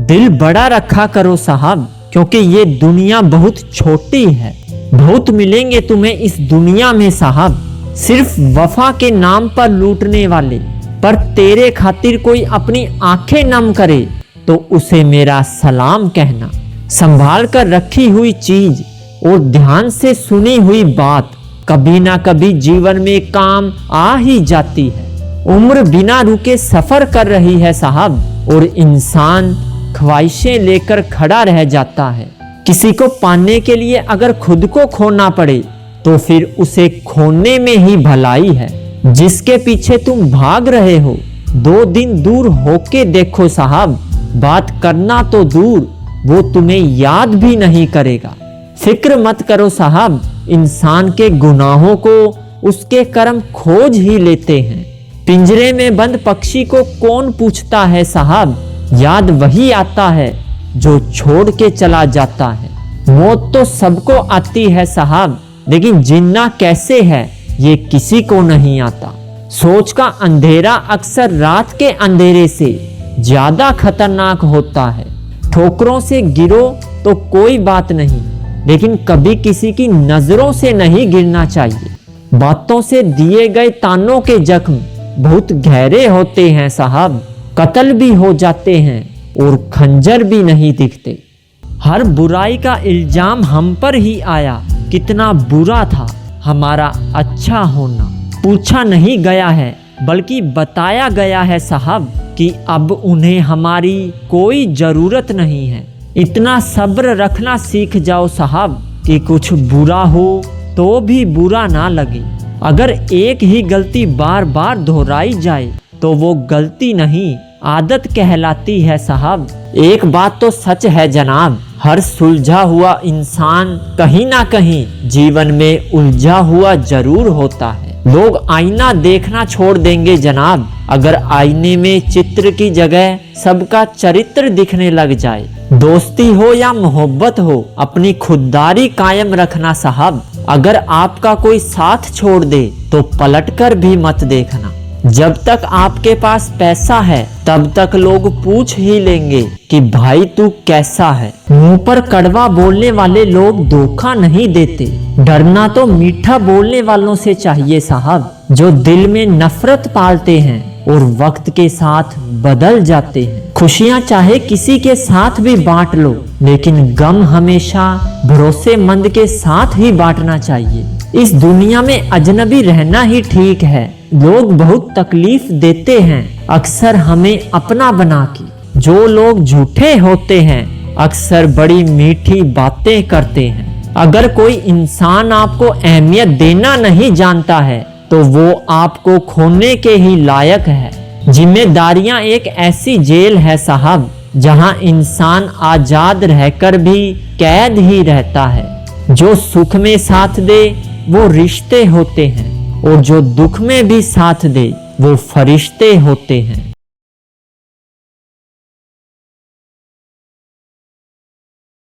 दिल बड़ा रखा करो साहब, क्योंकि ये दुनिया बहुत छोटी है। बहुत मिलेंगे तुम्हें इस दुनिया में साहब, सिर्फ वफा के नाम पर लूटने वाले। पर तेरे खातिर कोई अपनी आंखें नम करे तो उसे मेरा सलाम कहना। संभाल कर रखी हुई चीज और ध्यान से सुनी हुई बात कभी ना कभी जीवन में काम आ ही जाती है। उम्र बिना रुके सफर कर रही है साहब, और इंसान ख्वाहिशें लेकर खड़ा रह जाता है। किसी को पाने के लिए अगर खुद को खोना पड़े तो फिर उसे खोने में ही भलाई है। जिसके पीछे तुम भाग रहे हो 2 दिन दूर होके देखो साहब, बात करना तो दूर वो तुम्हें याद भी नहीं करेगा। फिक्र मत करो साहब, इंसान के गुनाहों को उसके कर्म खोज ही लेते हैं। पिंजरे में बंद पक्षी को कौन पूछता है साहब, याद वही आता है जो छोड़ के चला जाता है। मौत तो सबको आती है साहब, लेकिन जीना कैसे है ये किसी को नहीं आता। सोच का अंधेरा अक्सर रात के अंधेरे से ज्यादा खतरनाक होता है। ठोकरों से गिरो तो कोई बात नहीं, लेकिन कभी किसी की नजरों से नहीं गिरना चाहिए। बातों से दिए गए तानों के जख्म बहुत गहरे होते हैं साहब, कत्ल भी हो जाते हैं और खंजर भी नहीं दिखते। हर बुराई का इल्जाम हम पर ही आया, कितना बुरा था हमारा अच्छा होना। पूछा नहीं गया है बल्कि बताया गया है साहब कि अब उन्हें हमारी कोई जरूरत नहीं है। इतना सब्र रखना सीख जाओ साहब कि कुछ बुरा हो तो भी बुरा ना लगे। अगर एक ही गलती बार बार दोहराई जाए तो वो गलती नहीं आदत कहलाती है साहब। एक बात तो सच है जनाब, हर सुलझा हुआ इंसान कहीं ना कहीं जीवन में उलझा हुआ जरूर होता है। लोग आईना देखना छोड़ देंगे जनाब, अगर आईने में चित्र की जगह सबका चरित्र दिखने लग जाए। दोस्ती हो या मोहब्बत हो, अपनी खुददारी कायम रखना साहब। अगर आपका कोई साथ छोड़ दे तो पलटकर भी मत देखना। जब तक आपके पास पैसा है तब तक लोग पूछ ही लेंगे कि भाई तू कैसा है। मुंह पर कड़वा बोलने वाले लोग धोखा नहीं देते। डरना तो मीठा बोलने वालों से चाहिए साहब, जो दिल में नफरत पालते हैं और वक्त के साथ बदल जाते हैं। खुशियां चाहे किसी के साथ भी बांट लो, लेकिन गम हमेशा भरोसेमंद के साथ ही बांटना चाहिए। इस दुनिया में अजनबी रहना ही ठीक है। लोग बहुत तकलीफ देते हैं अक्सर हमें अपना बना के। जो लोग झूठे होते हैं अक्सर बड़ी मीठी बातें करते हैं। अगर कोई इंसान आपको अहमियत देना नहीं जानता है तो वो आपको खोने के ही लायक है। जिम्मेदारियां एक ऐसी जेल है साहब, जहां इंसान आजाद रहकर भी कैद ही रहता है। जो सुख में साथ दे वो रिश्ते होते हैं, और जो दुख में भी साथ दे वो फरिश्ते होते हैं।